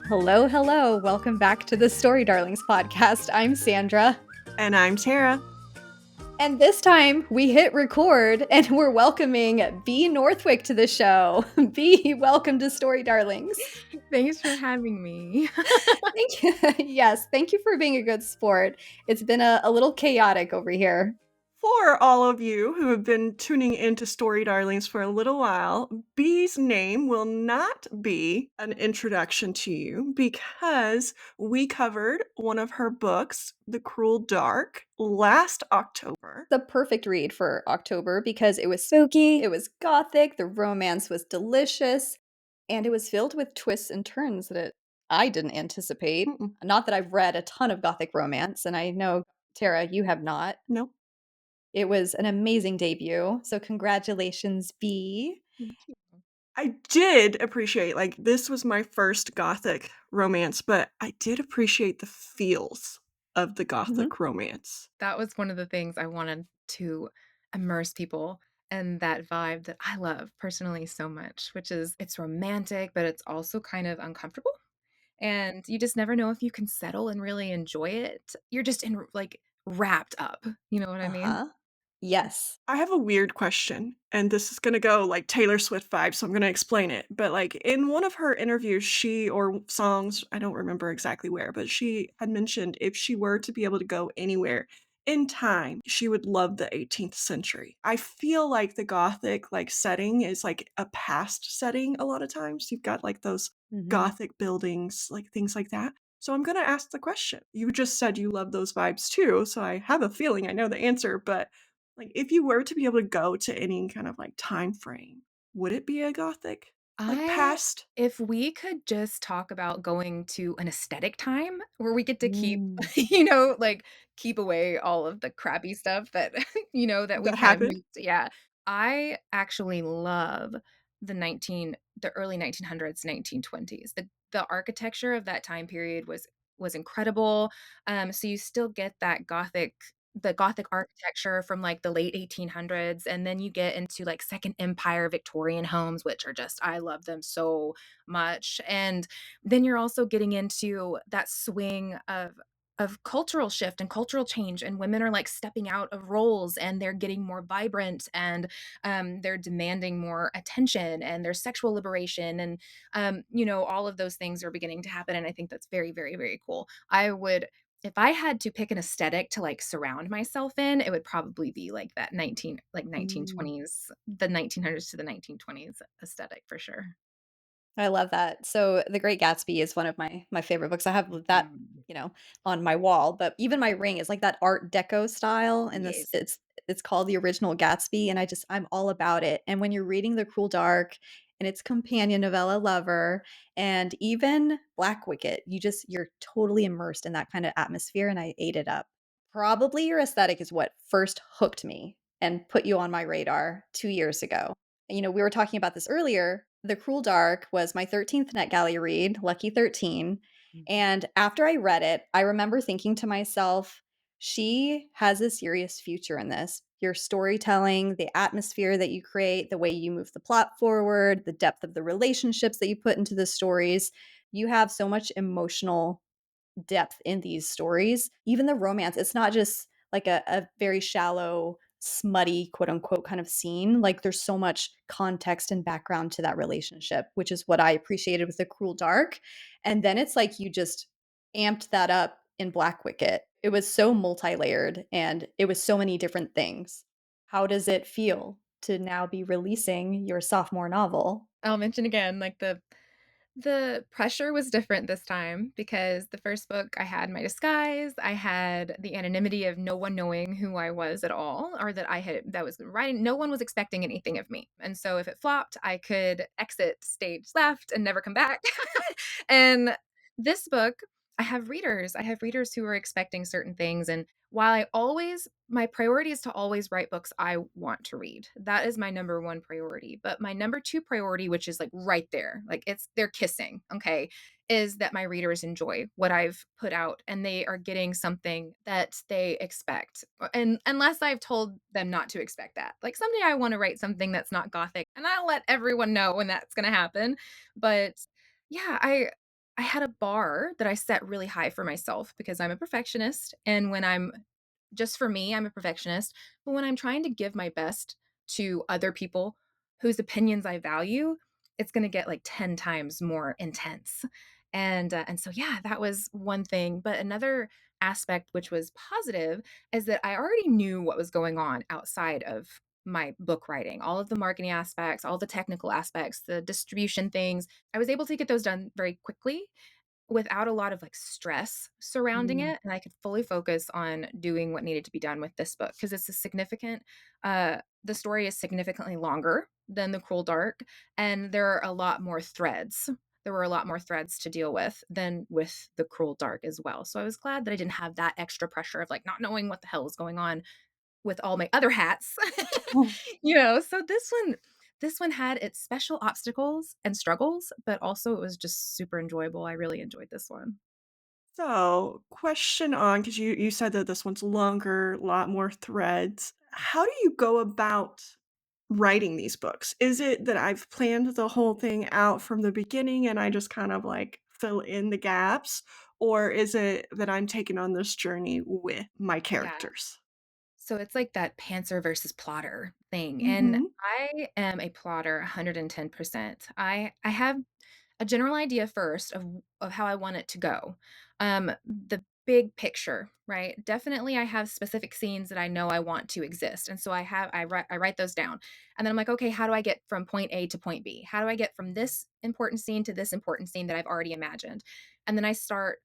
Hello, hello. Welcome back to the Story Darlings podcast. I'm Sandra. And I'm Tara. And this time we hit record and we're welcoming Bea Northwick to the show. Bea, welcome to Story Darlings. Thanks for having me. Thank you. Yes, thank you for being a good sport. It's been a little chaotic over here. For all of you who have been tuning into Story Darlings for a little while, Bee's name will not be an introduction to you because we covered one of her books, The Cruel Dark, last October. The perfect read for October because it was spooky, it was gothic, the romance was delicious, and it was filled with twists and turns that I didn't anticipate. Not that I've read a ton of gothic romance, and I know, Tara, you have not. Nope. It was an amazing debut, so congratulations, Bea. Thank you. I did appreciate, this was my first gothic romance, but I did appreciate the feels of the gothic romance. That was one of the things I wanted to immerse people in that vibe that I love personally so much, which is it's romantic, but it's also kind of uncomfortable. And you just never know if you can settle and really enjoy it. You're just wrapped up. You know what I mean? Uh-huh. Yes. I have a weird question, and this is gonna go like Taylor Swift vibes, so I'm gonna explain it. But like in one of her interviews, or songs, I don't remember exactly where, but she had mentioned if she were to be able to go anywhere in time, she would love the 18th century. I feel like the Gothic setting is like a past setting a lot of times. You've got like those Gothic buildings, like things like that. So I'm gonna ask the question. You just said you love those vibes too, so I have a feeling I know the answer, but if you were to be able to go to any kind of time frame, would it be a gothic past? If we could just talk about going to an aesthetic time where we get to keep, Mm. keep away all of the crappy stuff that, that we That kind of happened? moved. Yeah. I actually love the early 1900s, 1920s. The architecture of that time period was incredible. So you still get the Gothic architecture from like the late 1800s, and then you get into like Second Empire Victorian homes, which are just I love them so much. And then you're also getting into that swing of cultural shift and cultural change, and women are like stepping out of roles and they're getting more vibrant, and they're demanding more attention, and there's sexual liberation, and all of those things are beginning to happen, and I think that's very, very, very cool. If I had to pick an aesthetic to like surround myself in, it would probably be like that 1920s, the 1900s to the 1920s aesthetic for sure. I love that. So, The Great Gatsby is one of my favorite books. I have that, Mm. on my wall, but even my ring is like that art deco style, and this Yes. it's called The Original Gatsby, and I'm all about it. And when you're reading The Cruel Dark and its companion novella Lover and even Blackwicket, you're totally immersed in that kind of atmosphere, and I ate it up. Probably your aesthetic is what first hooked me and put you on my radar 2 years ago. We were talking about this earlier. The Cruel Dark was my 13th NetGalley read, Lucky 13. And after I read it, I remember thinking to myself, she has a serious future in this. Your storytelling, the atmosphere that you create, the way you move the plot forward, the depth of the relationships that you put into the stories. You have so much emotional depth in these stories. Even the romance, it's not just like a very shallow, smutty, quote unquote, kind of scene. Like there's so much context and background to that relationship, which is what I appreciated with The Cruel Dark. And then it's like you just amped that up in Black Wicket. It was so multi layered and it was so many different things. How does it feel to now be releasing your sophomore novel? I'll mention again, like the pressure was different this time because the first book I had my disguise, I had the anonymity of no one knowing who I was at all, or that was writing. No one was expecting anything of me. And so if it flopped, I could exit stage left and never come back. And this book, I have readers who are expecting certain things. And while my priority is to always write books I want to read. That is my number one priority. But my number two priority, which is like right there, like they're kissing, okay, is that my readers enjoy what I've put out and they are getting something that they expect. And unless I've told them not to expect that. Like someday I want to write something that's not gothic, and I'll let everyone know when that's going to happen. But yeah, I had a bar that I set really high for myself because I'm a perfectionist, and when I'm just for me, I'm a perfectionist, but when I'm trying to give my best to other people whose opinions I value, it's gonna get, like, 10 times more intense, and so, yeah, that was one thing, but another aspect which was positive is that I already knew what was going on outside of my book writing, all of the marketing aspects, all the technical aspects, the distribution things. I was able to get those done very quickly without a lot of, like, stress surrounding Mm. it, and I could fully focus on doing what needed to be done with this book because it's a significant the story is significantly longer than The Cruel Dark, and there are a lot more threads. There were a lot more threads to deal with than with The Cruel Dark as well, so I was glad that I didn't have that extra pressure of, like, not knowing what the hell is going on with all my other hats. So this one had its special obstacles and struggles, but also it was just super enjoyable. I really enjoyed this one. So, question on, because you said that this one's longer, a lot more threads. How do you go about writing these books? Is it that I've planned the whole thing out from the beginning and I just kind of like fill in the gaps? Or is it that I'm taking on this journey with my Yeah. characters? So it's like that pantser versus plotter thing, and Mhm. I am a plotter 110%. I have a general idea first of how I want it to go. The big picture, right? Definitely I have specific scenes that I know I want to exist. And so I write those down. And then I'm like, okay, how do I get from point A to point B? How do I get from this important scene to this important scene that I've already imagined? And then I start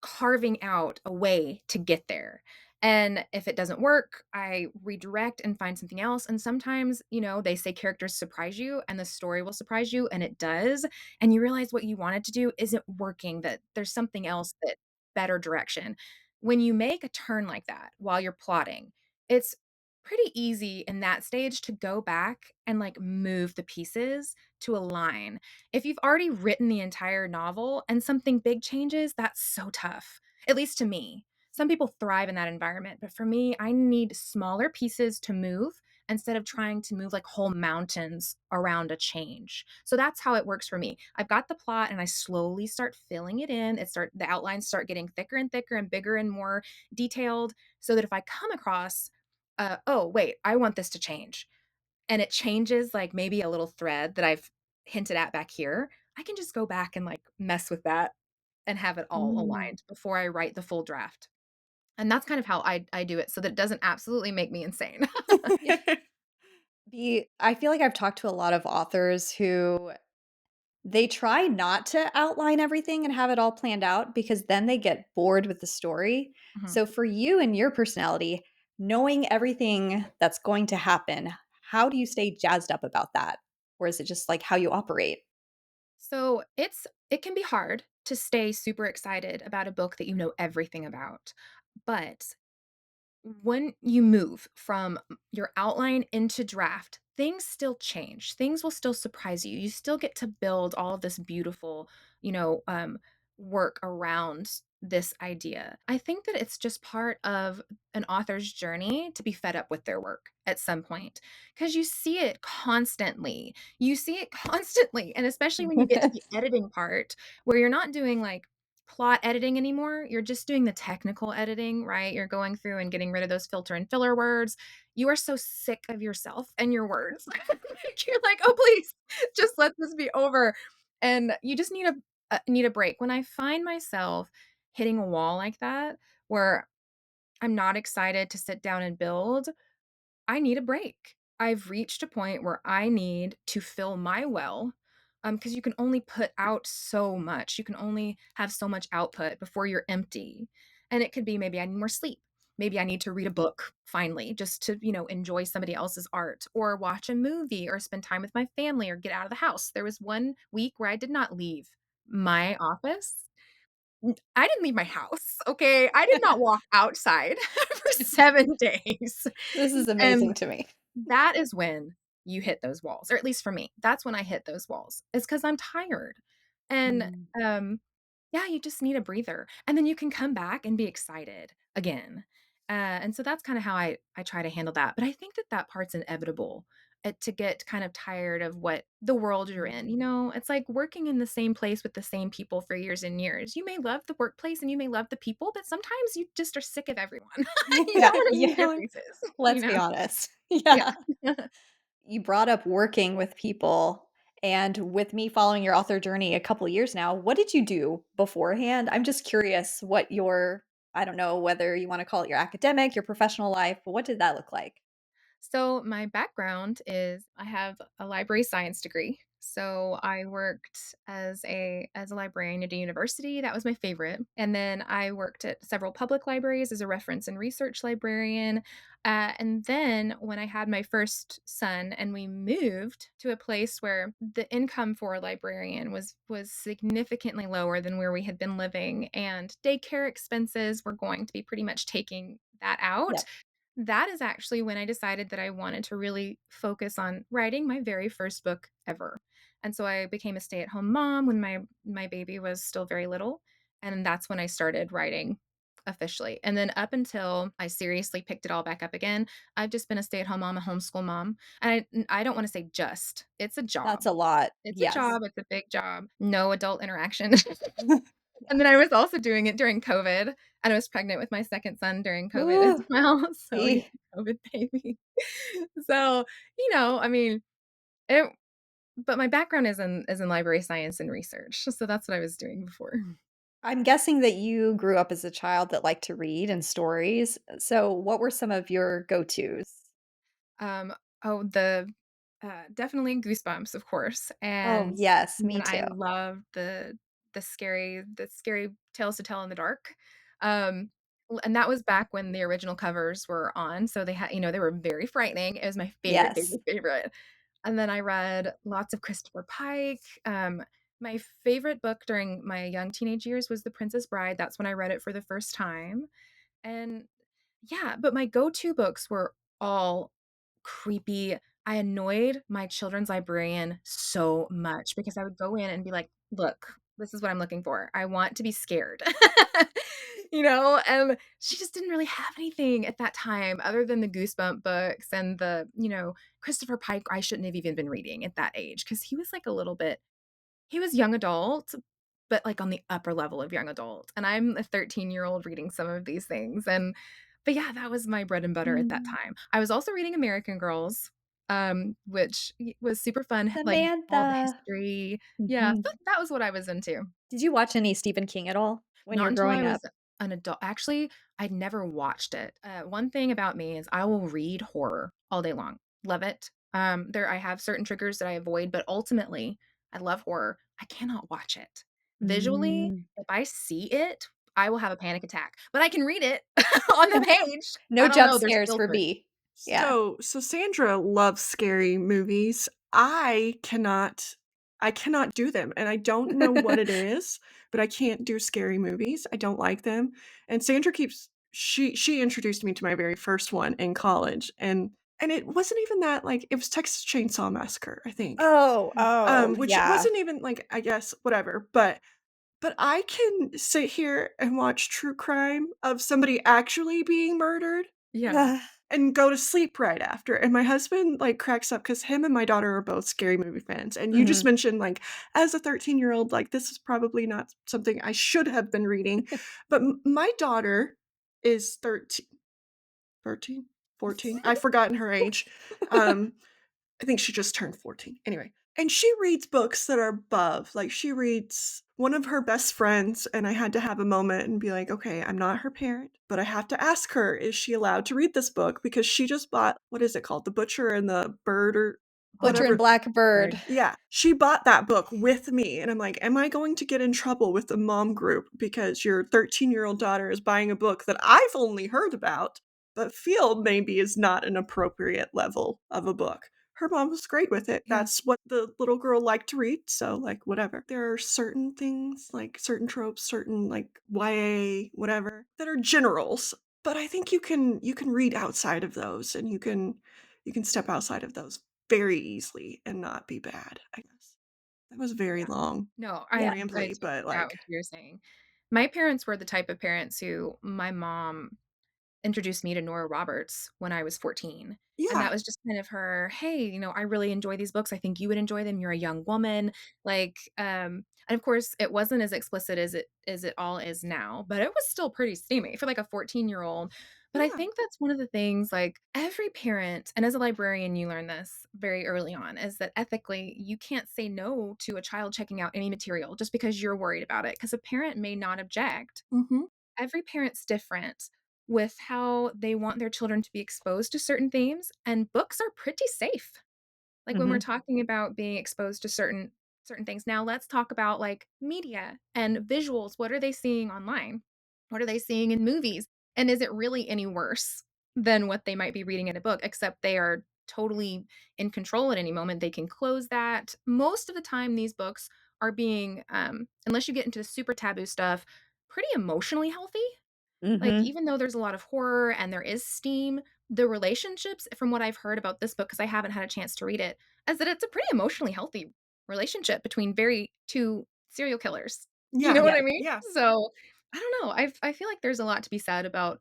carving out a way to get there. And if it doesn't work, I redirect and find something else. And sometimes, they say characters surprise you and the story will surprise you, and it does. And you realize what you wanted to do isn't working, that there's something else that better direction. When you make a turn like that while you're plotting, it's pretty easy in that stage to go back and like move the pieces to align. If you've already written the entire novel and something big changes, that's so tough, at least to me. Some people thrive in that environment, but for me, I need smaller pieces to move instead of trying to move like whole mountains around a change. So that's how it works for me. I've got the plot and I slowly start filling it in. The outlines start getting thicker and thicker and bigger and more detailed so that if I come across oh, wait, I want this to change, and it changes, like, maybe a little thread that I've hinted at back here, I can just go back and, like, mess with that and have it all Mm. aligned before I write the full draft, and that's kind of how I do it so that it doesn't absolutely make me insane. Yeah. I feel like I've talked to a lot of authors who they try not to outline everything and have it all planned out because then they get bored with the story. Mhm. So for you and your personality, knowing everything that's going to happen, how do you stay jazzed up about that? Or is it just like how you operate? So, it can be hard to stay super excited about a book that you know everything about, but when you move from your outline into draft, things still change. Things will still surprise you. You still get to build all of this beautiful, you know, um, work around this idea. I think that it's just part of an author's journey to be fed up with their work at some point because you see it constantly. You see it constantly. And especially when you get to the editing part where you're not doing like plot editing anymore. You're just doing the technical editing, right? You're going through and getting rid of those filter and filler words. You are so sick of yourself and your words. You're like, "Oh, please, just let this be over." And you just need a break. When I find myself hitting a wall like that, where I'm not excited to sit down and build, I need a break. I've reached a point where I need to fill my well, because you can only put out so much. You can only have so much output before you're empty. And it could be maybe I need more sleep. Maybe I need to read a book finally just to, enjoy somebody else's art or watch a movie or spend time with my family or get out of the house. There was one week where I did not leave my office. I didn't leave my house, okay? I did not walk outside for 7 days. This is And amazing to me. that is when you hit those walls, or at least for me, that's when I hit those walls. It's because 'cause I'm tired. And, Mm. yeah, you just need a breather, and then you can come back and be excited again. And so that's kinda how I try to handle that, but I think that that part's inevitable. to get kind of tired of what the world you're in, you Mm. know? It's like working in the same place with the same people for years and years. You may love the workplace and you may love the people, but sometimes you just are sick of everyone. You Yeah, don't wanna be yeah, their faces, you let's be know? honest. Yeah. Yeah. You brought up working with people, and with me following your author journey a couple years now, what did you do beforehand? I'm just curious what your I don't know whether you wanna call it your academic, your professional life, but what did that look like? So my background is I have a library science degree. So I worked as a librarian at a university. That was my favorite. And then I worked at several public libraries as a reference and research librarian. And then when I had my first son and we moved to a place where the income for a librarian was significantly lower than where we had been living, and daycare expenses were going to be pretty much taking that out, Yep, that is actually when I decided that I wanted to really focus on writing my very first book ever. And so I became a stay-at-home mom when my baby was still very little, and that's when I started writing officially. And then up until I seriously picked it all back up again, I've just been a stay-at-home mom, a homeschool mom. And I don't want to say just. It's a that's job. a lot. It's a Yes. job, it's a big job. No adult interaction. Yeah. And then I was also doing it during COVID, and I was pregnant with my second son during COVID as Ooh, well, so he's see, a COVID baby. So, I mean, it but my background is in library science and research, so that's what I was doing before. I'm guessing that you grew up as a child that liked to read and stories, so what were some of your go-tos? Um, oh, definitely Goosebumps, of course, Oh, and yes, me then I too. love the scary tales to tell in the dark. Um, and that was back when the original covers were on, so they were very frightening. It was my favorite, Yes. favorite, favorite. And then I read lots of Christopher Pike. My favorite book during my young teenage years was The Princess Bride. That's when I read it for the first time. And yeah, but my go-to books were all creepy. I annoyed my children's librarian so much because I would go in and be like, "Look, this is what I'm looking for. I want to be scared." And she just didn't really have anything at that time other than the Goosebump books and Christopher Pike. I shouldn't have even been reading at that age because he was young adult, but, like, on the upper level of young adult, and I'm a 13-year-old reading some of these things, but yeah, that was my bread and butter at that Mm. time. I was also reading American Girls, which was super fun, like, all the Samantha. history. Yeah, Mhm. so that was what I was into. Did you watch any Stephen King at all when you Not were until I growing was up? an adult. Actually, I'd never watched it. One thing about me is I will read horror all day long. Love it. I have certain triggers that I avoid, but ultimately, I love horror. I cannot watch it. Visually, Mm. if I see it, I will have a panic attack. But I can read it on the page. No I don't jump know, there's scares for filters. B. Yeah. So Sandra loves scary movies. I cannot do them, and I don't know what it is, but I can't do scary movies. I don't like them. And Sandra keeps she introduced me to my very first one in college, and it wasn't even that, like, it was Texas Chainsaw Massacre, I think. Oh, oh, Which yeah. wasn't even like, I guess, whatever, but I can sit here and watch true crime of somebody actually being murdered Yeah. Ugh. and go to sleep right after, and my husband, like, cracks up because him and my daughter are both scary movie fans, and you just Mhm. mentioned, like, as a 13-year-old, like, this is probably not something I should have been reading, but my daughter is 13, 14? I've forgotten her age. Um, I think she just turned 14. Anyway, and she reads books that are above. Like, she reads one of her best friends, and I had to have a moment and be like, okay, I'm not her parent, but I have to ask her, is she allowed to read this book? Because she just bought, what is it called? The Butcher and the Bird or Butcher and whatever. Blackbird. Bird. Yeah, she bought that book with me, and I'm like, am I going to get in trouble with the mom group because your 13-year-old daughter is buying a book that I've only heard about, but feel maybe is not an appropriate level of a book? Her mom was great with it. Yeah. That's what the little girl liked to read, so, like, whatever. There are certain things, like certain tropes, certain, like, YA, whatever, that are generals, but I think you can read outside of those, and you can step outside of those very easily and not be bad, I guess. That was very Yeah. long, No, Yeah. I rambly, totally but, got like, what you're saying. My parents were the type of parents who my mom introduced me to Nora Roberts when I was 14. And Yeah. that was just kind of her, "Hey, I really enjoy these books. I think you would enjoy them. You're a young woman." Like, and of course, it wasn't as explicit as it all is now, but it was still pretty steamy for like a 14-year-old. But I Yeah. think that's one of the things, like every parent, and as a librarian, you learn this very early on, is that ethically you can't say no to a child checking out any material just because you're worried about it. Because a parent may not object. Mhm. Every parent's different with how they want their children to be exposed to certain themes, and books are pretty safe. Like, when we're Mhm. talking about being exposed to certain things. Now let's talk about, like, media and visuals. What are they seeing online? What are they seeing in movies? And is it really any worse than what they might be reading in a book, except they are totally in control at any moment. They can close that. Most of the time, these books are being, unless you get into the super taboo stuff, pretty emotionally healthy. Like, Mhm. even though there's a lot of horror and there is steam, the relationships, from what I've heard about this book, because I haven't had a chance to read it, is that it's a pretty emotionally healthy relationship between very 2 serial killers. You Yeah. know what Yeah. I mean? Yeah. So, I don't know. I feel like there's a lot to be said about,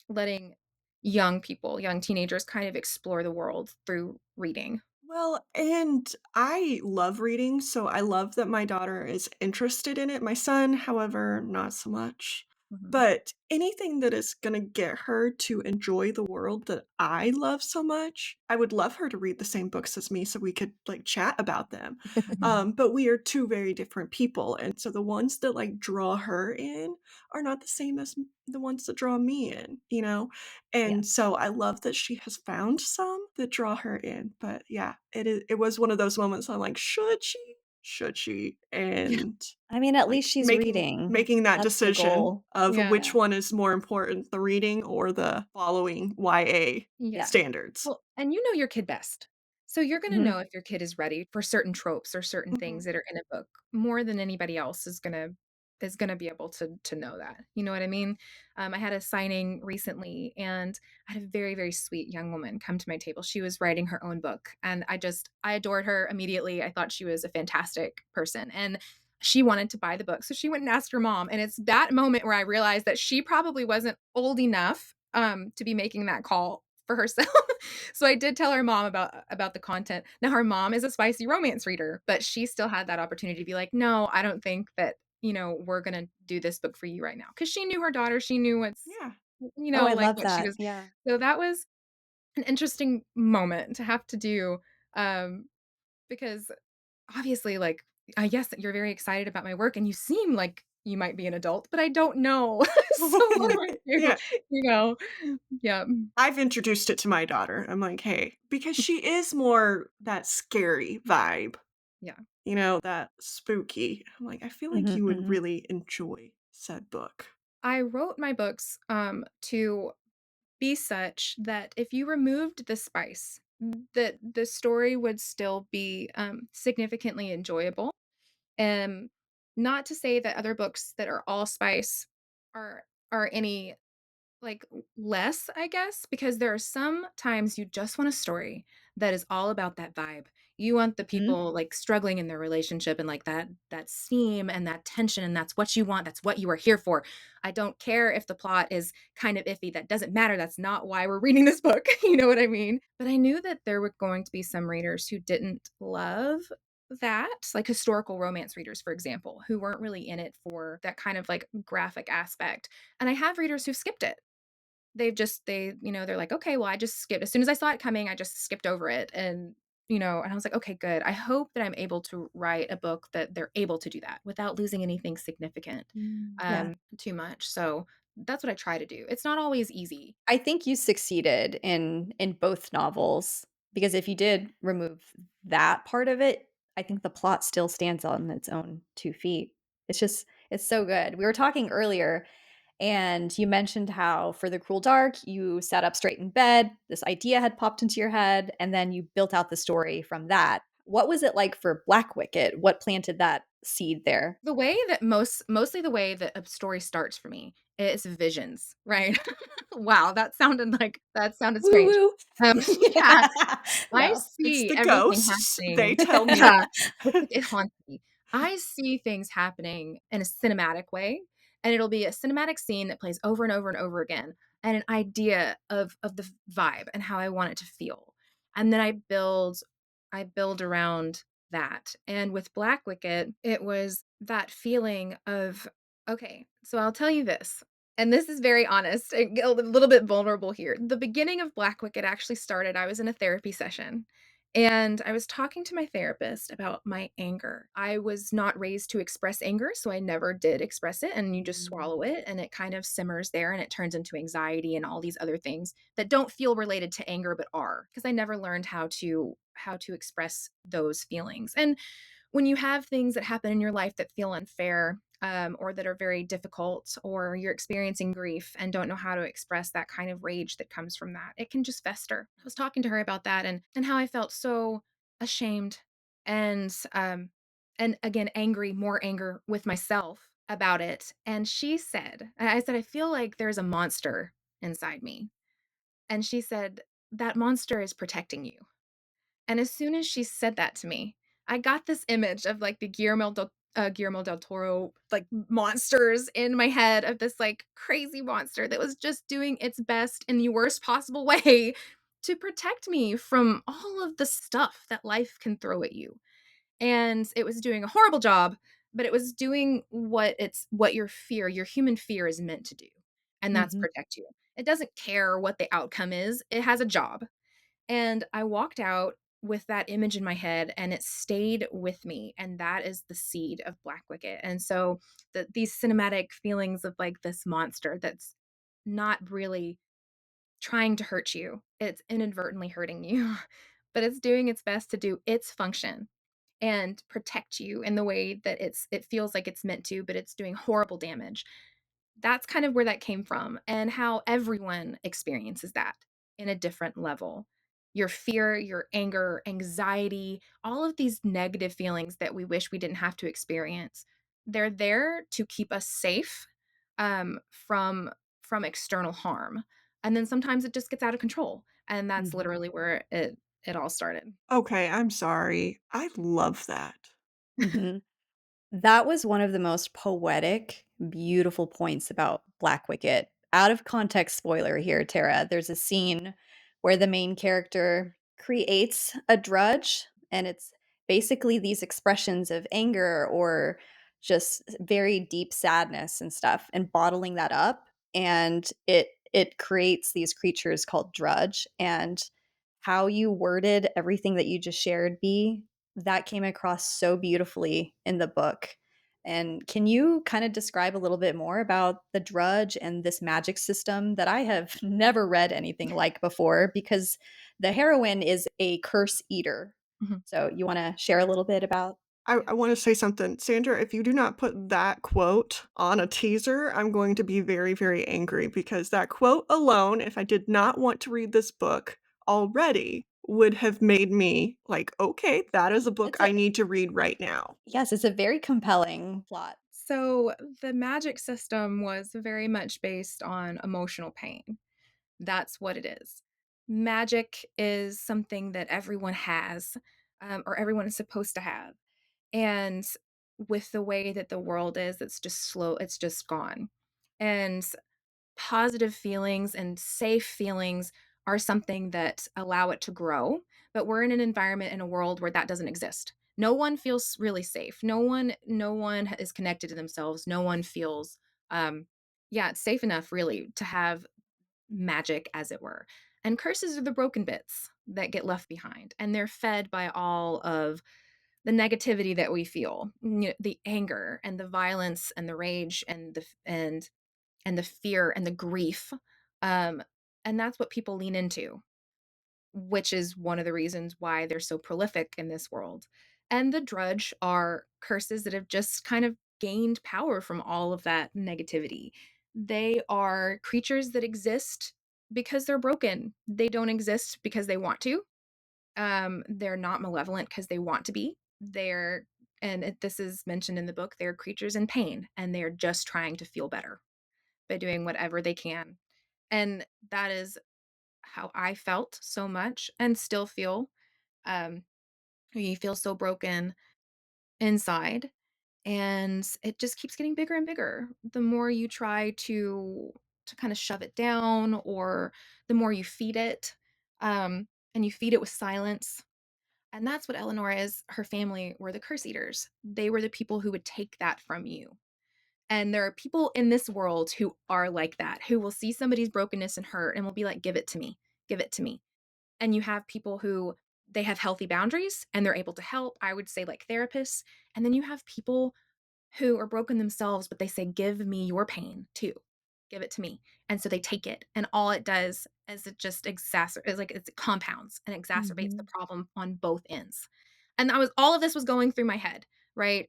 letting young people, young teenagers kind of explore the world through reading. Well, and I love reading, so I love that my daughter is interested in it. My son, however, not so much. Mhm. But anything that is going to get her to enjoy the world that I love so much, I would love her to read the same books as me so we could like chat about them. But we are two very different people. And so the ones that like draw her in are not the same as the ones that draw me in, you know? Yeah. And so I love that she has found some that draw her in, but yeah, it was one of those moments I'm like, "Should she? Should she?" Yeah. And, I mean, at like, least she's making reading. making that That's the decision goal. of which Yeah. one is more important, the reading or the following YA Yeah. Yeah. standards. Well, and you know your kid best. So you're gonna Mhm. know if your kid is ready for certain tropes or certain things Mhm. that are in a book more than anybody else is gonna be able to know that. You know what I mean? I had a signing recently, and I had a very, very sweet young woman come to my table. She was writing her own book, and I adored her immediately. I thought she was a fantastic person, and she wanted to buy the book. So she went and asked her mom, and it's that moment where I realized that she probably wasn't old enough, to be making that call for herself. So I did tell her mom about the content. Now her mom is a spicy romance reader, but she still had that opportunity to be like, "No, I don't think that, we're gonna do this book for you right now." Because she knew her daughter, she knew Yeah. Oh, I like love what she that. was. Yeah. So that was an interesting moment to have to do, um, because obviously, like, I guess that you're very excited about my work and you seem like you might be an adult, but I don't know. So what do I do? Yeah. You know? Yeah. I've introduced it to my daughter. I'm like, "Hey," because she is more that scary vibe, Yeah. that spooky. I'm like, "I feel like Mhm, you would mhm. really enjoy said book." I wrote my books, to be such that if you removed the spice, that the story would still be, significantly enjoyable. Um, Not to say that other books that are all spice are any, like, less, I guess, because there are some times you just want a story that is all about that vibe. You want the Mhm. people, like, struggling in their relationship and, like, that steam and that tension, and that's what you want, that's what you are here for. I don't care if the plot is kind of iffy, that doesn't matter, that's not why we're reading this book, you know what I mean? But I knew that there were going to be some readers who didn't love that, like historical romance readers, for example, who weren't really in it for that kind of, like, graphic aspect, and I have readers who skipped it. They're like, "Okay, well, I just skipped as soon as I saw it coming, I just skipped over it," and I was like, "Okay, good. I hope that I'm able to write a book that they're able to do that without losing anything significant, Yeah. too much." So, that's what I try to do. It's not always easy. I think you succeeded in both novels, because if you did remove that part of it, I think the plot still stands on its own 2 feet. It's so good. We were talking earlier, and you mentioned how for The Cruel Dark, you sat up straight in bed, this idea had popped into your head, and then you built out the story from that. What was it like for Blackwicket? What planted that seed there? The way that mostly the way that a story starts for me is visions, right? Wow, that sounded Woo strange. woo. Yeah. I No. It's see the everything ghosts, they happening. tell me. Yeah, it haunts me. I see things happening in a cinematic way, and it'll be a cinematic scene that plays over and over and over again, and an idea of the vibe and how I want it to feel. And then I build around that. And with Blackwicket, it was that feeling of, okay, so I'll tell you this. And this is very honest, and get a little bit vulnerable here. The beginning of Blackwicket actually started, I was in a therapy session, and I was talking to my therapist about my anger. I was not raised to express anger, so I never did express it, and you just Mhm. swallow it and it kind of simmers there and it turns into anxiety and all these other things that don't feel related to anger but are, because I never learned how to express those feelings. And when you have things that happen in your life that feel unfair, or that are very difficult, or you're experiencing grief and don't know how to express that kind of rage that comes from that, it can just fester. I was talking to her about that, and how I felt so ashamed and again angry, more anger with myself about it. And she said, and I said, I feel like there's a monster inside me. And she said, that monster is protecting you. And as soon as she said that to me, I got this image of, like, the Guillermo del Toro, like, monsters in my head of this, like, crazy monster that was just doing its best in the worst possible way to protect me from all of the stuff that life can throw at you. And it was doing a horrible job, but it was doing what your human fear is meant to do, and that's Mhm. protect you. It doesn't care what the outcome is, it has a job. And I walked out with that image in my head and it stayed with me. And that is the seed of Blackwicket. And so these cinematic feelings of like this monster that's not really trying to hurt you, it's inadvertently hurting you, but it's doing its best to do its function and protect you in the way that it feels like it's meant to, but it's doing horrible damage. That's kind of where that came from and how everyone experiences that in a different level. Your fear, your anger, anxiety, all of these negative feelings that we wish we didn't have to experience, they're there to keep us safe, from external harm. And then sometimes it just gets out of control, and that's Mhm. literally where it all started. Okay, I'm sorry. I love that. Mhm. That was one of the most poetic, beautiful points about Blackwicket. Out of context spoiler here, Tara. There's a scene where the main character creates a drudge, and it's basically these expressions of anger or just very deep sadness and stuff, and bottling that up, and it creates these creatures called drudge. And how you worded everything that you just shared, B, that came across so beautifully in the book. And can you kind of describe a little bit more about the Drudge and this magic system that I have never read anything like before? Because the heroine is a curse eater. Mhm. So you want to share a little bit about I wanna say something. Sandra, if you do not put that quote on a teaser, I'm going to be very, very angry because that quote alone, if I did not want to read this book already, would have made me like, "Okay, that is a book it's a I need to read right now." yes, it's a very compelling plot. So the magic system was very much based on emotional pain. That's what it is. Magic is something that everyone has, or everyone is supposed to have. And with the way that the world is, it's just slow, it's just gone. And positive feelings and safe feelings are something that allow it to grow. But we're in an environment in a world where that doesn't exist. No one feels really safe. No one is connected to themselves. No one feels yeah, it's safe enough really to have magic, as it were. And curses are the broken bits that get left behind, and they're fed by all of the negativity that we feel, the anger and the violence and the rage and the fear and the grief. Um, and that's what people lean into, which is one of the reasons why they're so prolific in this world. And the drudge are curses that have just kind of gained power from all of that negativity. They are creatures that exist because they're broken. They don't exist because they want to. They're not malevolent because they want to be. This is mentioned in the book, they're creatures in pain and they're just trying to feel better by doing whatever they can. And that is how I felt so much and still feel. Um, you feel so broken inside, and it just keeps getting bigger and bigger. The more you try to to kind of shove it down, or the more you feed it, and you feed it with silence. And that's what Eleanor is. Her family were the curse eaters. They were the people who would take that from you. And there are people in this world who are like that, who will see somebody's brokenness and hurt and will be like, give it to me, give it to me. And you have people who they have healthy boundaries and they're able to help. I would say, like therapists. And then you have people who are broken themselves, but they say, give me your pain too. Give it to me. And so they take it. And all it does is it just exacerbates, like it compounds and exacerbates the Mhm. problem on both ends. And I was all of this was going through my head, right?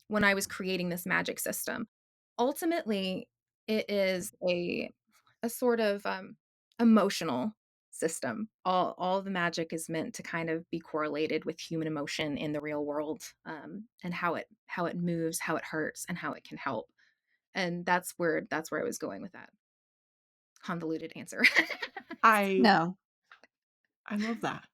When I was creating this magic system. Ultimately, it is a sort of emotional system. All the magic is meant to kind of be correlated with human emotion in the real world, and how it moves, how it hurts, and how it can help. And that's where I was going with that convoluted answer. I No. I love that.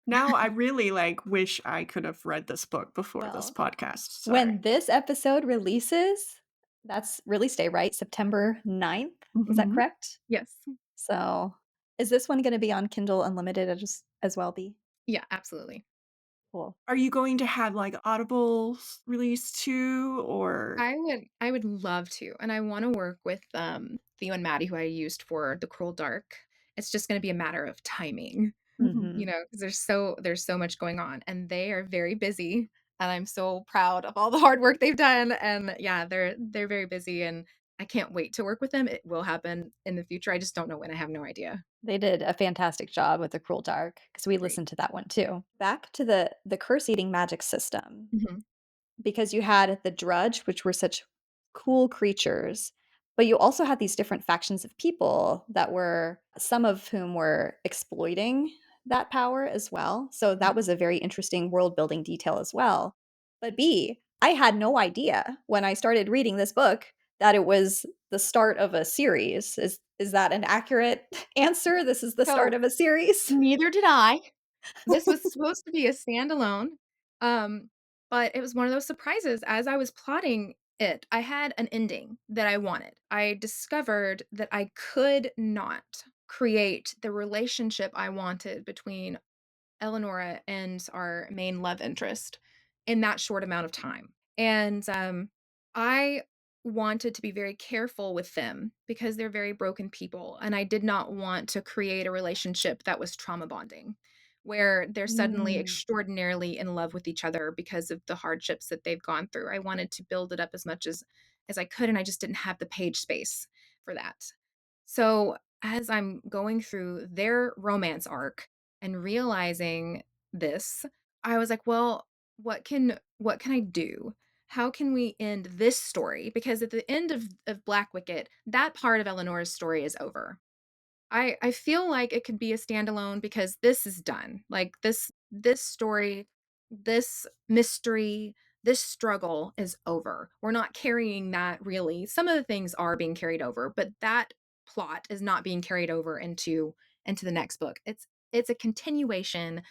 Now I really, like, wish I could have read this book before this Well, podcast, when sorry. this episode releases, that's release day, right? September 9th. Is that Mhm. correct? Yes. So, is this one gonna be on Kindle Unlimited as well, B? Yeah, absolutely. Cool. Are you going to have, like, Audible release too, or I would love to, and I wanna work with, Theo and Maddie, who I used for The Cruel Dark. It's just gonna be a matter of timing, Mhm. you know, because there's so much going on, and they are very busy, and I'm so proud of all the hard work they've done, and yeah, they're very busy, and I can't wait to work with them. It will happen in the future, I just don't know when, I have no idea. They did a fantastic job with The Cruel Dark because we Great. listened to that one too. Back to the curse-eating magic system. Mhm. Because you had the Drudge, which were such cool creatures, but you also had these different factions of people that were some of whom were exploiting that power as well. So that was a very interesting world building detail as well. But B, I had no idea when I started reading this book that it was the start of a series. Is that an accurate answer? This is the start So, of a series? neither did I. This was supposed to be a standalone, um, but it was one of those surprises as I was plotting it. I had an ending that I wanted. I discovered that I could not create the relationship I wanted between Eleanora and our main love interest in that short amount of time. And I wanted to be very careful with them because they're very broken people. And I did not want to create a relationship that was trauma bonding, where they're suddenly Mm. extraordinarily in love with each other because of the hardships that they've gone through. I wanted to build it up as much as I could, and I just didn't have the page space for that. So as I'm going through their romance arc and realizing this, I was like, well, what can I do? How can we end this story? Because at the end of Blackwicket, that part of Eleanor's story is over. I feel like it could be a standalone because this is done. Like this story, this mystery, this struggle is over. We're not carrying that really. Some of the things are being carried over, but that plot is not being carried over into the next book. It's a continuation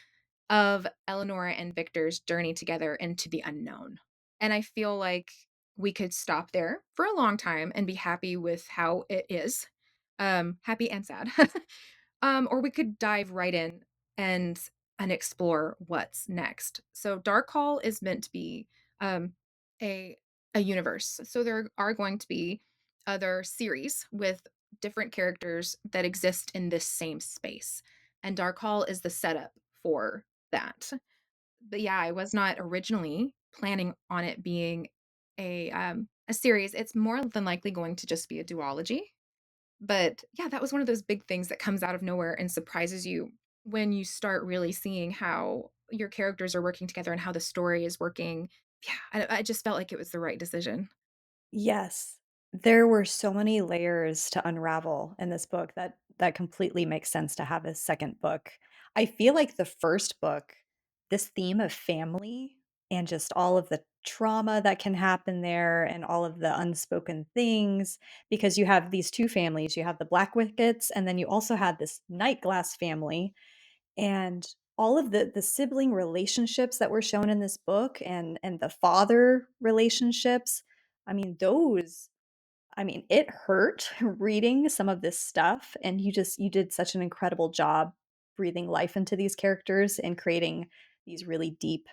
of Eleanora and Victor's journey together into the unknown. And I feel like we could stop there for a long time and be happy with how it is. Happy and sad. Or we could dive right in and explore what's next. So Dark Hall is meant to be um a universe. So there are going to be other series with different characters that exist in this same space. And Dark Hall is the setup for that. But yeah, I was not originally planning on it being a series. It's more than likely going to just be a duology. But yeah, that was one of those big things that comes out of nowhere and surprises you when you start really seeing how your characters are working together and how the story is working. Yeah, I just felt like it was the right decision. Yes. There were so many layers to unravel in this book that completely makes sense to have a second book. I feel like the first book, this theme of family and just all of the trauma that can happen there and all of the unspoken things, because you have these two families, you have the Blackwickets, and then you also had this Nightglass family, and all of the sibling relationships that were shown in this book and the father relationships. I mean, those I mean, it hurt reading some of this stuff, and you did such an incredible job breathing life into these characters and creating these really deep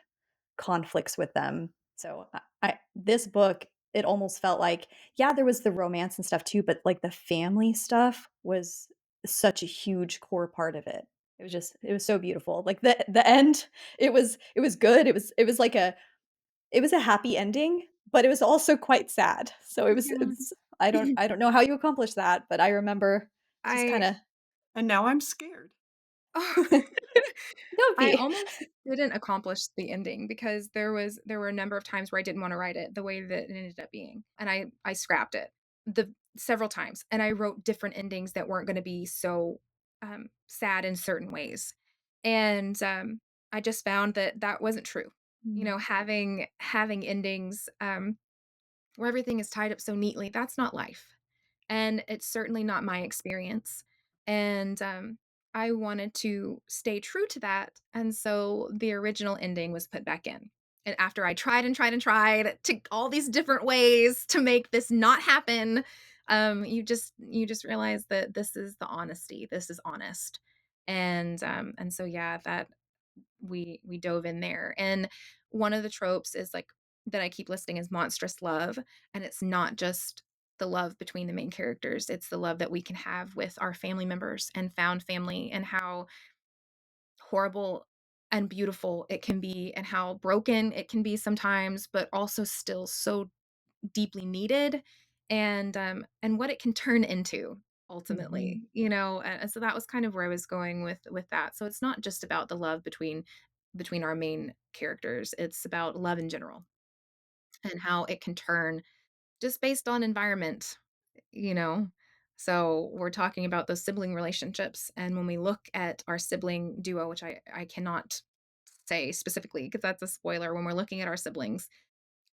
conflicts with them. So I this book, it almost felt like, yeah, there was the romance and stuff too, but like the family stuff was such a huge core part of it. It was so beautiful. Like the end, it was good. It was like it was a happy ending, but it was also quite sad. So it Yeah. was I don't know how you accomplished that, but I remember just I kinda And now I'm scared. don't I be. almost didn't accomplish the ending because there were a number of times where I didn't wanna write it the way that it ended up being, and I scrapped it the several times, and I wrote different endings that weren't gonna be so, sad in certain ways, and, I just found that that wasn't true. You Mm, know, having endings, where everything is tied up so neatly, that's not life. And it's certainly not my experience. And I wanted to stay true to that. And so the original ending was put back in. And after I tried and tried and tried to all these different ways to make this not happen, you just realize that this is the honesty. This is honest. And so yeah, that we dove in there. And one of the tropes is like that I keep listing is monstrous love, and it's not just the love between the main characters, it's the love that we can have with our family members and found family, and how horrible and beautiful it can be, and how broken it can be sometimes, but also still so deeply needed, and what it can turn into mhm, ultimately, you know. And so that was kind of where I was going with that. So it's not just about the love between our main characters, it's about love in general and how it can turn just based on environment, you know. So we're talking about those sibling relationships, and when we look at our sibling duo, which I cannot say specifically because that's a spoiler, when we're looking at our siblings,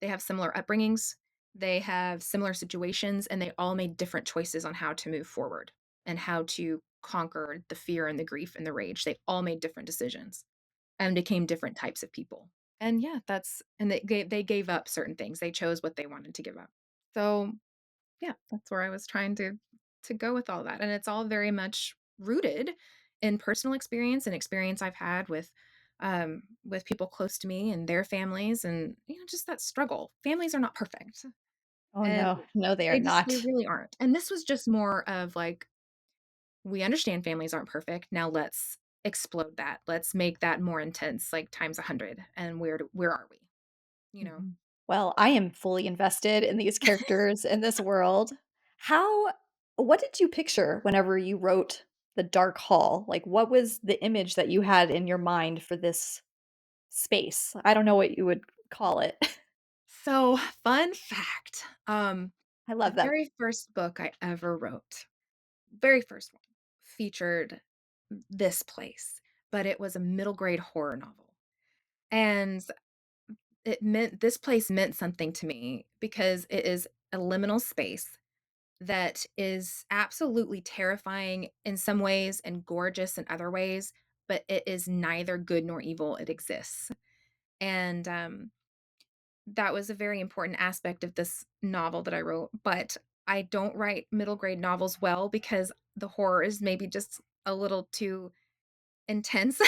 they have similar upbringings, they have similar situations, and they all made different choices on how to move forward and how to conquer the fear and the grief and the rage. They all made different decisions and became different types of people. And yeah, that's and they gave up certain things. They chose what they wanted to give up. So yeah, that's where I was trying to go with all that. And it's all very much rooted in personal experience and experience I've had with people close to me and their families, and you know, just that struggle. Families are not perfect. oh, And no. No, they are they not. really aren't. And this was just more of like, we understand families aren't perfect. Now let's explode that. Let's make that more intense, like times 100. And where are we? You know. Mhm. Well, I am fully invested in these characters in this world. How what did you picture whenever you wrote The Dark Hall? Like, what was the image that you had in your mind for this space? I don't know what you would call it. So, fun fact. I The love them. very first book I ever wrote, very first one, featured this place, but it was a middle grade horror novel. And it meant this place meant something to me because it is a liminal space that is absolutely terrifying in some ways and gorgeous in other ways, but it is neither good nor evil. It exists. And that was a very important aspect of this novel that I wrote, but I don't write middle grade novels well because the horror is maybe just a little too intense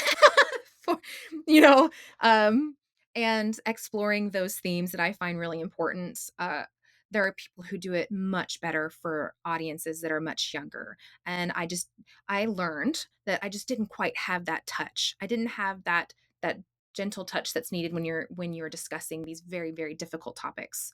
for you know, um, and exploring those themes that I find really important. There are people who do it much better for audiences that are much younger, and I learned that I just didn't quite have that touch. I didn't have that gentle touch that's needed when you're discussing these very very difficult topics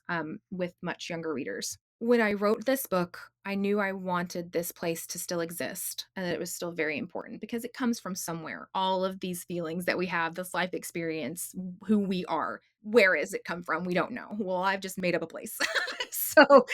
with much younger readers. When I wrote this book, I knew I wanted this place to still exist and that it was still very important because it comes from somewhere. All of these feelings that we have, this life experience, who we are, where is it come from? We don't know. Well, I've just made up a place. So,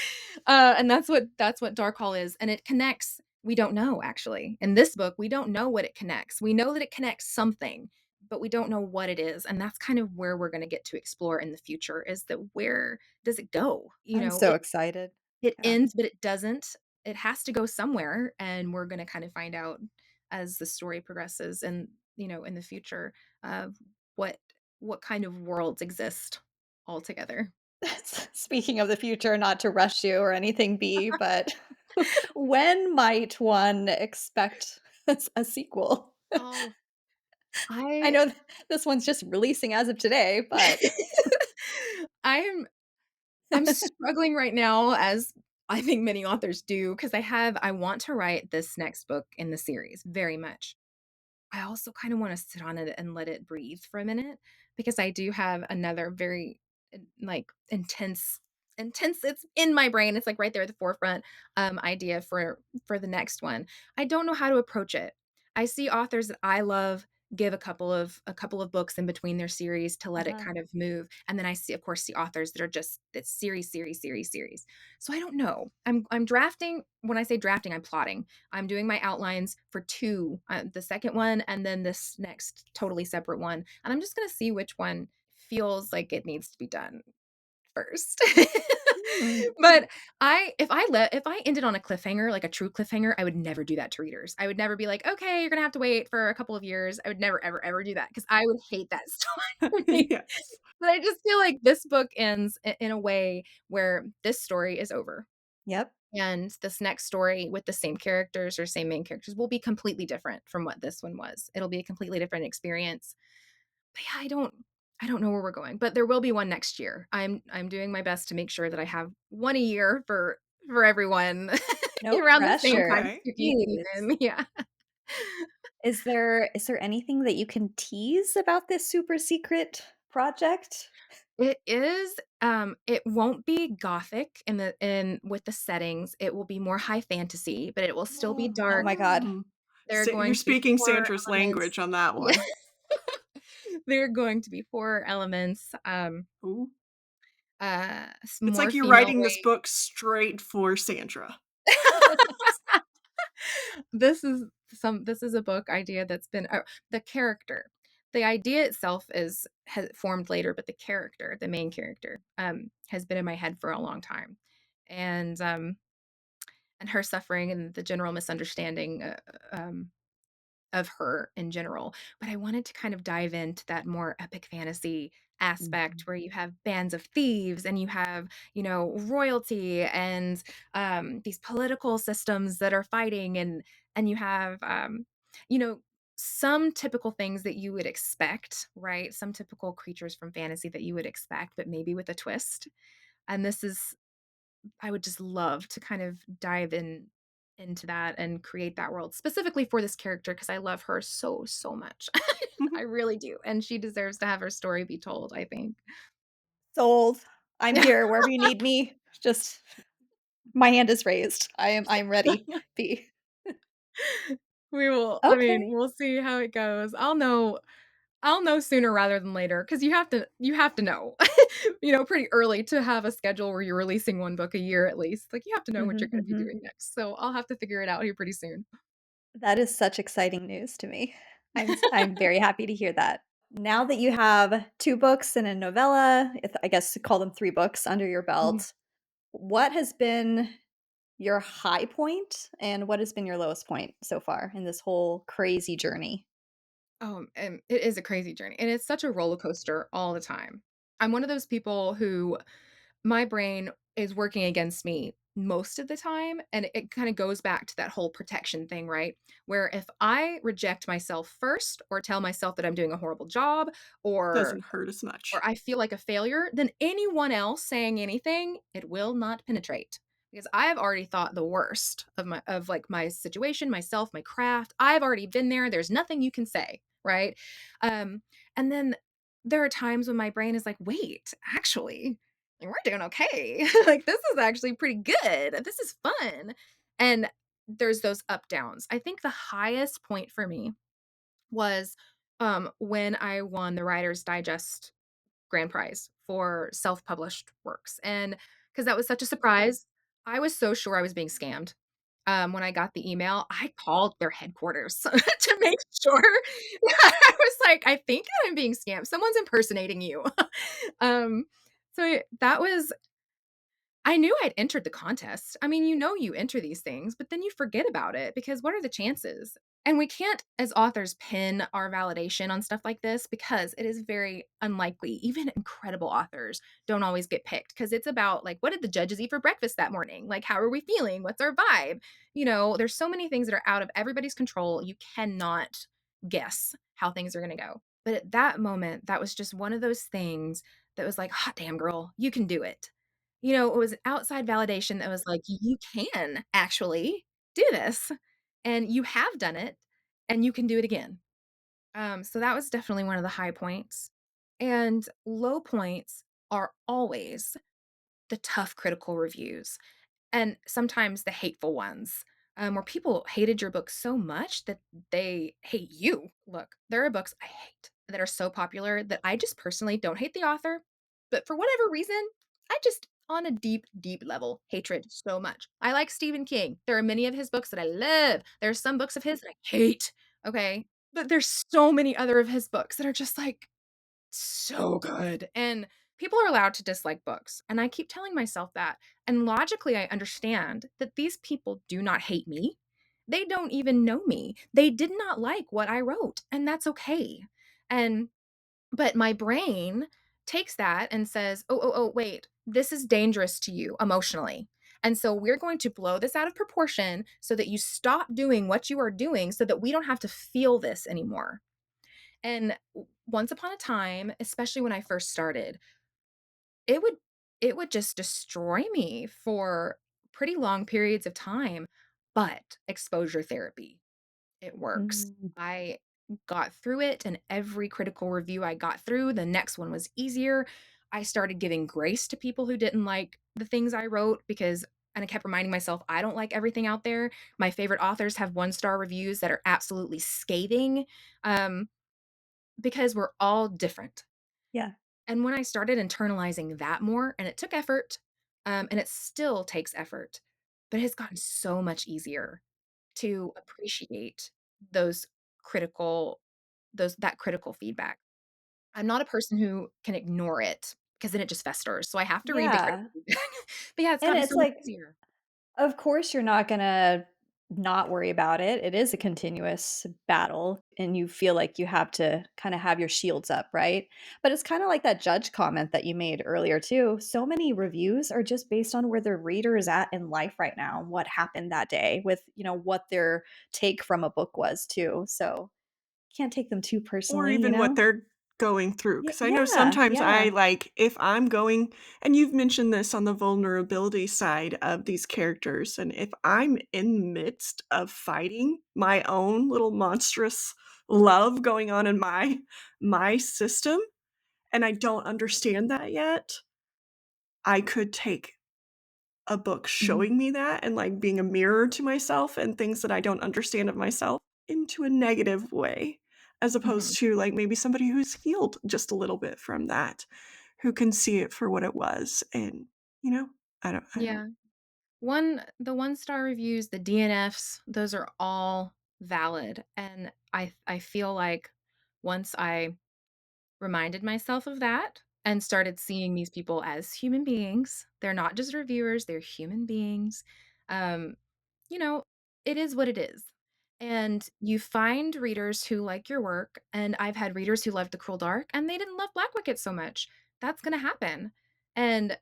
and that's what Dark Hall is, and it connects. We don't know actually. In this book, we don't know what it connects. We know that it connects something, but we don't know what it is, and that's kind of where we're going to get to explore in the future. Is that where does it go? You I'm know, so excited. it Yeah. ends, but it doesn't. It has to go somewhere, and we're gonna kind of find out as the story progresses and, you know, in the future of what what kind of worlds exist altogether. Speaking of the future, not to rush you or anything be, but when might one expect a sequel? Oh, I I know this one's just releasing as of today, but I'm I'm struggling right now, as I think many authors do, because I want to write this next book in the series very much. I also kinda wanna sit on it and let it breathe for a minute, because I do have another very, like, intense, it's in my brain, it's, like, right there at the forefront, idea for the next one. I don't know how to approach it. I see authors that I love give a couple of books in between their series to let it uh-huh. kind of move, and then I see, of course, see authors that are just it's series, series, series, series. So I don't know. I'm drafting. When I say drafting, I'm plotting. I'm doing my outlines for 2, the second one and then this next totally separate one, and I'm just gonna see which one feels like it needs to be done first. Hmm. But if I ended on a cliffhanger, like a true cliffhanger, I would never do that to readers. I would never be like, "Okay, you're gonna have to wait for a couple of years." I would never, ever, ever do that because I would hate that story. Yes. But I just feel like this book ends in a way where this story is over. Yep. And this next story with the same characters or same main characters will be completely different from what this one was. It'll be a completely different experience. But yeah, I don't know where we're going, but there will be one next year. I'm doing my best to make sure that I have one a year for everyone No around the same time pressure. Okay. spooky Jeez. season. Yeah. Is there anything that you can tease about this super secret project? It is, it won't be gothic in with the settings. It will be more high fantasy, but it will still be Oh dark. my god. Oh. There are You're going to be speaking 4 Sandra's elements. language on that Yeah. one. There are going to be 4 elements, Ooh. It's more like you're female writing this rate. book straight for Sandra. This is a book idea that's been the character. The idea itself is has formed later, but the character, the main character, has been in my head for a long time. And, and her suffering and the general misunderstanding, of her in general, but I wanted to kind of dive into that more epic fantasy aspect Mhm. where you have bands of thieves and you have, royalty and these political systems that are fighting and you have you know some typical things that you would expect, right? Some typical creatures from fantasy that you would expect, but maybe with a twist. And this is I would just love to kind of dive into that and create that world specifically for this character because I love her so, so much. I really do. And she deserves to have her story be told, I think. Sold. I'm here wherever you need me. Just my hand is raised. I am ready. Be I okay. mean, we'll see how it goes. I'll know sooner rather than later because you have to know, pretty early to have a schedule where you're releasing one book a year at least. Like you have to know what you're Mhm, going to be mhm. doing next. So I'll have to figure it out here pretty soon. That is such exciting news to me. I'm very happy to hear that. Now that you have 2 books and a novella, if I guess to call them 3 books under your belt, what has been your high point and what has been your lowest point so far in this whole crazy journey? And it is a crazy journey, and it's such a roller coaster all the time. I'm one of those people who my brain is working against me most of the time, and it kind of goes back to that whole protection thing, right? Where if I reject myself first or tell myself that I'm doing a horrible job or Doesn't hurt as or much. I feel like a failure, then anyone else saying anything, it will not penetrate. Because I have already thought the worst of like my situation, myself, my craft. I've already been there. There's nothing you can say, right? Um, and then there are times when my brain is like, wait, actually, like, we're doing okay. Like this is actually pretty good. This is fun. And there's those up downs. I think the highest point for me was when I won the Writer's Digest grand prize for self-published works, and because that was such a surprise, I was so sure I was being scammed. When I got the email, I called their headquarters to make sure. I was like, "I think I'm being scammed. Someone's impersonating you." Um, so that was I knew I'd entered the contest. I mean, you enter these things, but then you forget about it because what are the chances? And we can't, as authors, pin our validation on stuff like this because it is very unlikely. Even incredible authors don't always get picked because it's about, like, what did the judges eat for breakfast that morning? Like, how are we feeling? What's our vibe? There's so many things that are out of everybody's control. You cannot guess how things are going to go. But at that moment, that was just one of those things that was like, hot damn, girl, you can do it. It was outside validation that was like, you can actually do this and you have done it and you can do it again. So that was definitely one of the high points. And low points are always the tough critical reviews and sometimes the hateful ones, where people hated your book so much that they hate you. Look, there are books I hate that are so popular that I just personally don't hate the author, but for whatever reason, I just, on a deep, deep level, hatred so much. I like Stephen King. There are many of his books that I love. There are some books of his that I hate. Okay. But there's so many other of his books that are just like so good. And people are allowed to dislike books. And I keep telling myself that. And logically, I understand that these people do not hate me. They don't even know me. They did not like what I wrote, and that's okay. And but my brain takes that and says, "Oh, oh, oh, wait. This is dangerous to you emotionally. And so we're going to blow this out of proportion so that you stop doing what you are doing so that we don't have to feel this anymore." And once upon a time, especially when I first started, it would it would just destroy me for pretty long periods of time, but exposure therapy, it works. Mm, I got through it, and every critical review I got through, the next one was easier. I started giving grace to people who didn't like the things I wrote because and I kept reminding myself, I don't like everything out there. My favorite authors have one-star reviews that are absolutely scathing. Um, because we're all different. yeah. And when I started internalizing that more, and it took effort, and it still takes effort, but it has gotten so much easier to appreciate those critical that critical feedback. I'm not a person who can ignore it because then it just festers. So I have to read the critical Yeah. feedback. But yeah, it's And gotten it's so much like, easier. of course, you're not gonna not worry about it. It is a continuous battle, and you feel like you have to kinda have your shields up, right? But it's kinda like that judge comment that you made earlier too. So many reviews are just based on where the reader is at in life right now, what happened that day with, what their take from a book was too. So, can't take them too Or personally, you even what know? they're going through, because I know Yeah, sometimes I, yeah. like, if I'm going and you've mentioned this on the vulnerability side of these characters, and if I'm in the midst of fighting my own little monstrous love going on in my system, and I don't understand that yet, I could take a book Mhm, showing me that and, like, being a mirror to myself and things that I don't understand of myself into a negative way, as Mhm. opposed to, like, maybe somebody who's healed just a little bit from that, who can see it for what it was, and, you know, I don't. Yeah. The one-star reviews, the DNFs, those are all valid, and I feel like once I reminded myself of that and started seeing these people as human beings, they're not just reviewers, they're human beings, um, you know, it is what it is, and you find readers who like your work, and I've had readers who loved The Cruel Dark, and they didn't love Blackwicket so much. That's gonna happen, and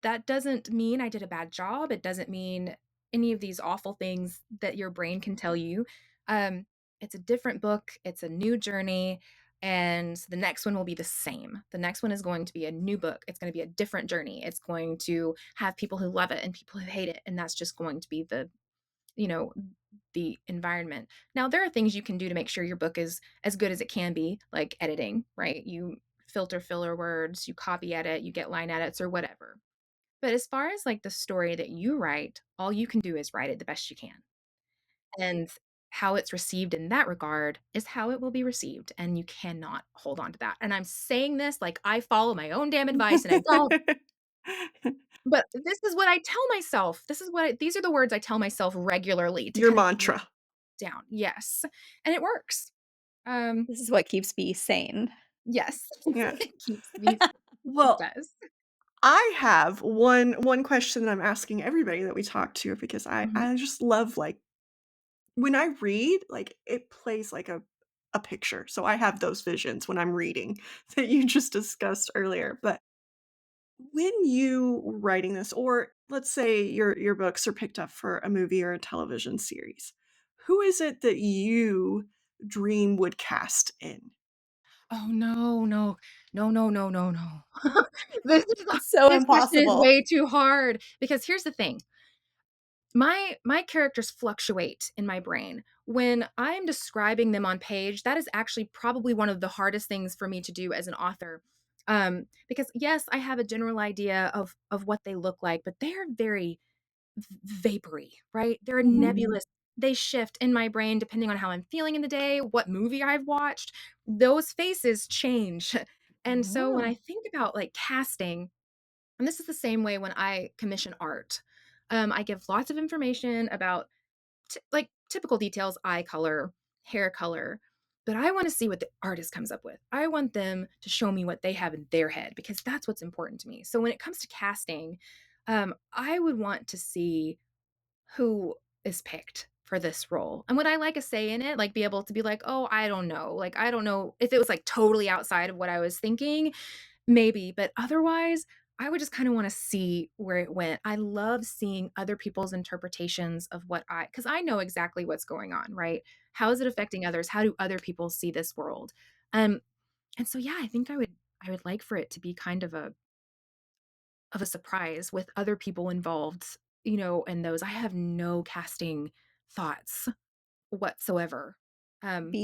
that doesn't mean I did a bad job. It doesn't mean any of these awful things that your brain can tell you. Um, it's a different book, it's a new journey, and the next one will be the same. The next one is going to be a new book. It's going to be a different journey. It's going to have people who love it and people who hate it, and that's just going to be you know, the environment. Now, there are things you can do to make sure your book is as good as it can be, like editing, right? You filter filler words, you copy edit, you get line edits or whatever. But as far as, like, the story that you write, all you can do is write it the best you can. And how it's received in that regard is how it will be received, and you cannot hold on to that. And I'm saying this like I follow my own damn advice, and I don't, but this is what I tell myself. This is what these are the words I tell myself regularly to Your kind of keep me mantra. down. Yes, and it works. Um, This is what keeps me sane. yes, Yeah. it keeps me safe. It Well, does. I have one question that I'm asking everybody that we talk to because I Mhm. I just love, like, when I read, like, it plays like a picture, so I have those visions when I'm reading that you just discussed earlier, but when you were writing this, or let's say your books are picked up for a movie or a television series, who is it that you dream would cast in? Oh, no, no. No, no, no, no, no. This is It's so this question is impossible. way too hard because here's the thing. My characters fluctuate in my brain. When I'm describing them on page, that is actually probably one of the hardest things for me to do as an author. Because yes, I have a general idea of what they look like, but they're very vapory, right? They're Mhm. nebulous. They shift in my brain depending on how I'm feeling in the day, what movie I've watched. Those faces change. And so when I Oh. think about like casting, and this is the same way when I commission art. I give lots of information about like typical details, eye color, hair color, but I want to see what the artist comes up with. I want them to show me what they have in their head because that's what's important to me. So when it comes to casting, I would want to see who is picked for this role. And would I like a say in it? Like be able to be like, oh, I don't know. Like, I don't know if it was like totally outside of what I was thinking. Maybe, but otherwise, I would just kinda wanna see where it went. I love seeing other people's interpretations of what I, because I know exactly what's going on, right? How is it affecting others? How do other people see this world? Um, and so, yeah, I think I would like for it to be kind of a surprise with other people involved, and those I have no casting thoughts whatsoever. Um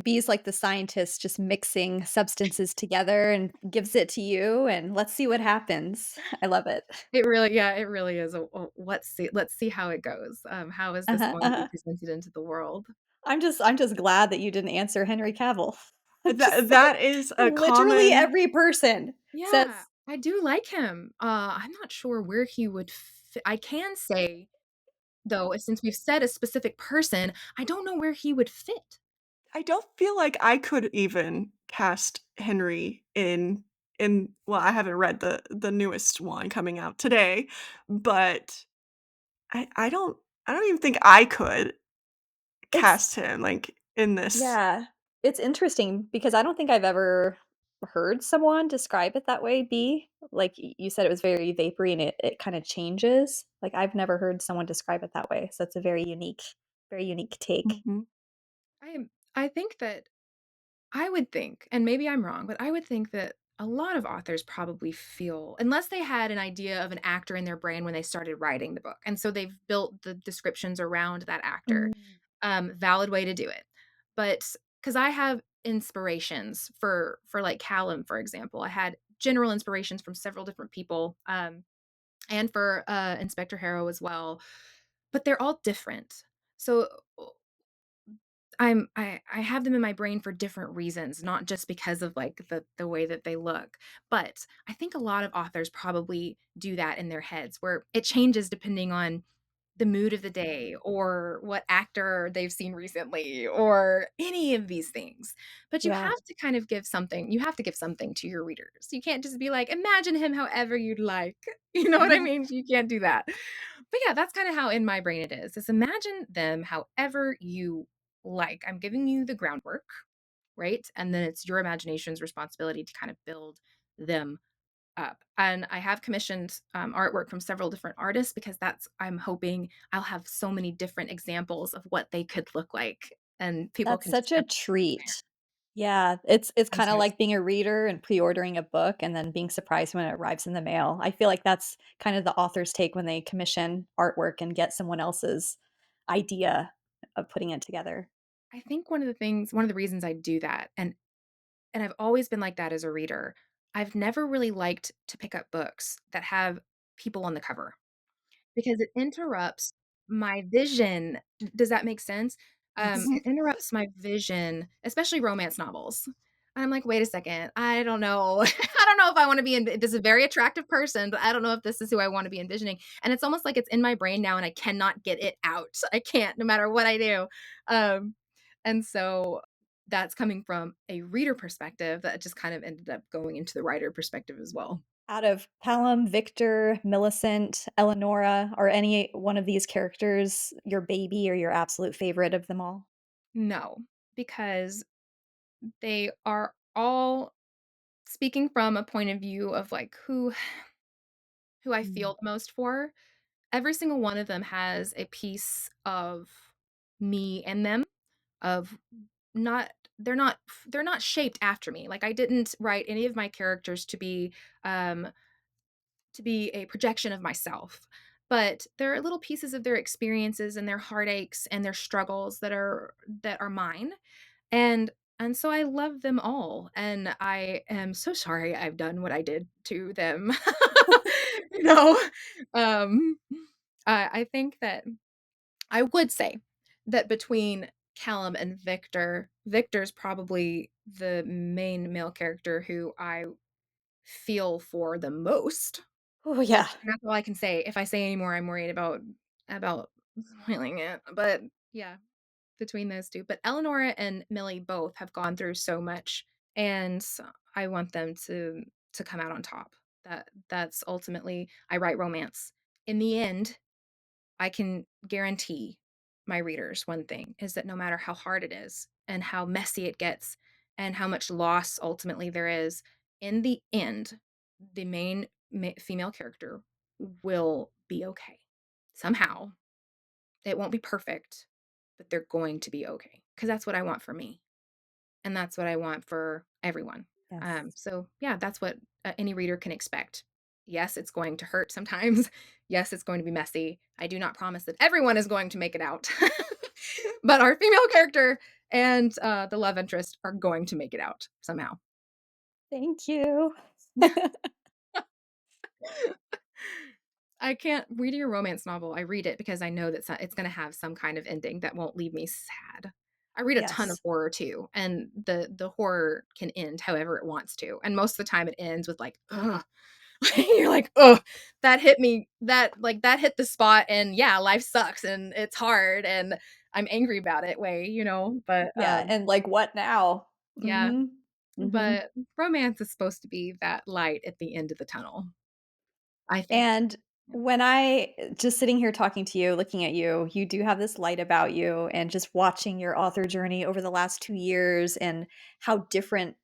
Bees like the scientist just mixing substances together and gives it to you, and let's see what happens. I love it. It really, yeah, it really is a let's see how it goes. How is this Uh-huh, going to be uh-huh. presented into the world? I'm just glad that you didn't answer Henry Cavill. I'm just like, That is a literally common every person Yeah, says I do like him. I'm not sure where he would fit. I can say, though, since we've said a specific person, I don't know where he would fit. I don't feel like I could even cast Henry in well, I haven't read the newest one coming out today, but I don't even think I could it's cast him, like, in this. yeah, it's interesting because I don't think I've ever heard someone describe it that way, bee. Like, you said it was very vapory and it kinda changes. Like, I've never heard someone describe it that way, so it's a very unique take. Mhm, I think that I would think, and maybe I'm wrong, but I would think that a lot of authors probably feel, unless they had an idea of an actor in their brain when they started writing the book, and so they've built the descriptions around that actor. Mm. Valid way to do it. But because I have inspirations for like Callum, for example, I had general inspirations from several different people, and for Inspector Harrow as well, but they're all different. So I have them in my brain for different reasons, not just because of, like, the way that they look, but I think a lot of authors probably do that in their heads where it changes depending on the mood of the day or what actor they've seen recently or any of these things. But Yeah. you have to give something to your readers. You can't just be like, "Imagine him however you'd like." You know what I mean? You can't do that. But yeah, that's kinda how in my brain it is imagine them however you like. I'm giving you the groundwork, right? And then it's your imagination's responsibility to kind of build them up. And I have commissioned artwork from several different artists because I'm hoping I'll have so many different examples of what they could look like, and people That's can just such a kind of treat. Yeah, it's compare. kinda like being a reader and pre-ordering a book and then being surprised when it arrives in the mail. I feel like that's kind of the author's take when they commission artwork and get someone else's idea of putting it together. I think one of the reasons I do that, and I've always been like that as a reader. I've never really liked to pick up books that have people on the cover. Because it interrupts my vision. Does that make sense? It interrupts my vision, especially romance novels. I'm like, "Wait a second, I don't know. I don't know if I wanna be in this is a very attractive person, but I don't know if this is who I wanna be envisioning." And it's almost like it's in my brain now and I cannot get it out. I can't no matter what I do. Um, and so that's coming from a reader perspective that just kind of ended up going into the writer perspective as well. Out of Callum, Victor, Millicent, Eleanora, are any one of these characters your baby or your absolute favorite of them all? No, because they are all speaking from a point of view of, like, who I Mm. feel the most for. Every single one of them has a piece of me in them, of not they're not shaped after me. Like, I didn't write any of my characters um to be a projection of myself, but there are little pieces of their experiences and their heartaches and their struggles that are mine, and so I love them all, and I am so sorry I've done what I did to them. You know? Um, I think that I would say that between Callum and Victor, Victor's probably the main male character who I feel for the most. Oh, yeah. And that's all I can say. If I say any more, I'm worried about spoiling it, but yeah, between those 2. But Eleanora and Millie both have gone through so much, and I want them to come out on top. That's ultimately I write romance. In the end, I can guarantee my readers one thing is that no matter how hard it is and how messy it gets and how much loss ultimately there is, in the end, the main female character will be okay. Somehow. It won't be perfect, but they're going to be okay because that's what I want for me. And that's what I want for everyone. Yes. So yeah, that's what any reader can expect. Yes, it's going to hurt sometimes. Yes, it's going to be messy. I do not promise that everyone is going to make it out, but our female character and the love interest are going to make it out somehow. Thank you. I can't reading a romance novel. I read it because I know that it's going to have some kind of ending that won't leave me sad. I read a ton of Yes. horror too, and the horror can end however it wants to, and most of the time it ends with like, ugh. You're like, oh, that hit me. That hit the spot, and yeah, life sucks, and it's hard, and I'm angry about it. Way, you know, but Yeah, and, like, what now? yeah, Mhm. Mhm. but romance is supposed to be that light at the end of the tunnel. I think. And when I just sitting here talking to you, looking at you, you do have this light about you, and just watching your author journey over the last 2 years and how different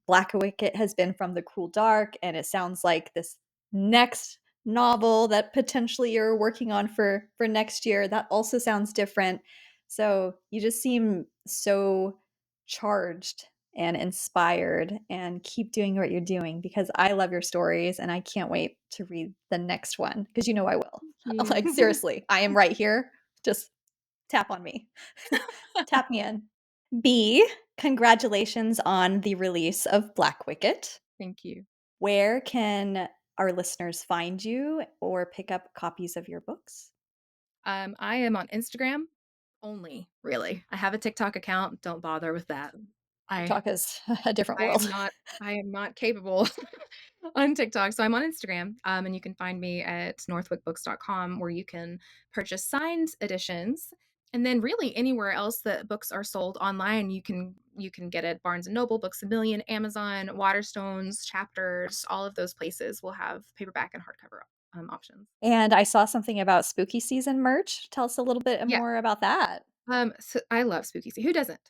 Blackwicket has been from The Cruel Dark, and it sounds like this next novel that potentially you're working on for next year, that also sounds different. So, you just seem so charged and inspired, and keep doing what you're doing because I love your stories and I can't wait to read the next one because you know I will. Thank Like, you. seriously, I am right here. Just tap on me. Tap me in. B, congratulations on the release of Blackwicket. Thank you. Where can our listeners find you or pick up copies of your books? I am on Instagram only, really. I have a TikTok account. Don't bother with that. I TikTok is a different I am world. not I am not capable on TikTok, so I'm on Instagram, and you can find me at northwickbooks.com where you can purchase signed editions, and then really anywhere else that books are sold online, you can get it Barnes& and Noble, Books A Million, Amazon, Waterstones, Chapters, all of those places will have paperback and hardcover, options. And I saw something about spooky season merch. Tell us a little bit Yeah. more about that. So I love spooky season. Who doesn't?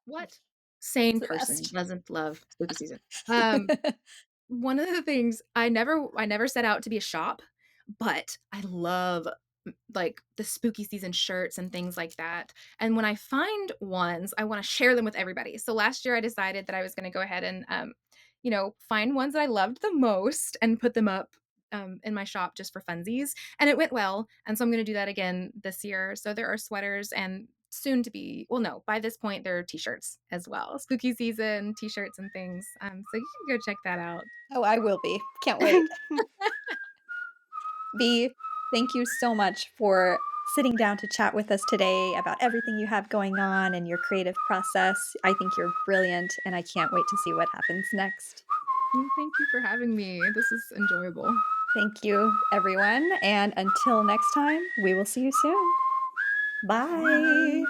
What sane It's the person best. doesn't love spooky season? One of the things I never set out to be a shop, but I love like the spooky season shirts and things like that. And when I find ones, I want to share them with everybody. So last year I decided that I was going to go ahead and find ones that I loved the most and put them up in my shop just for funsies. And it went well. And so I'm going to do that again this year. So there are sweaters and soon to be, well, no, by this point, there are t-shirts as well. Spooky season t-shirts and things. So you can go check that out. Oh, I will be. Can't wait. B, thank you so much for sitting down to chat with us today about everything you have going on and your creative process. I think you're brilliant, and I can't wait to see what happens next. Thank you for having me. This is enjoyable. Thank you, everyone. And until next time, we will see you soon. Bye. Bye.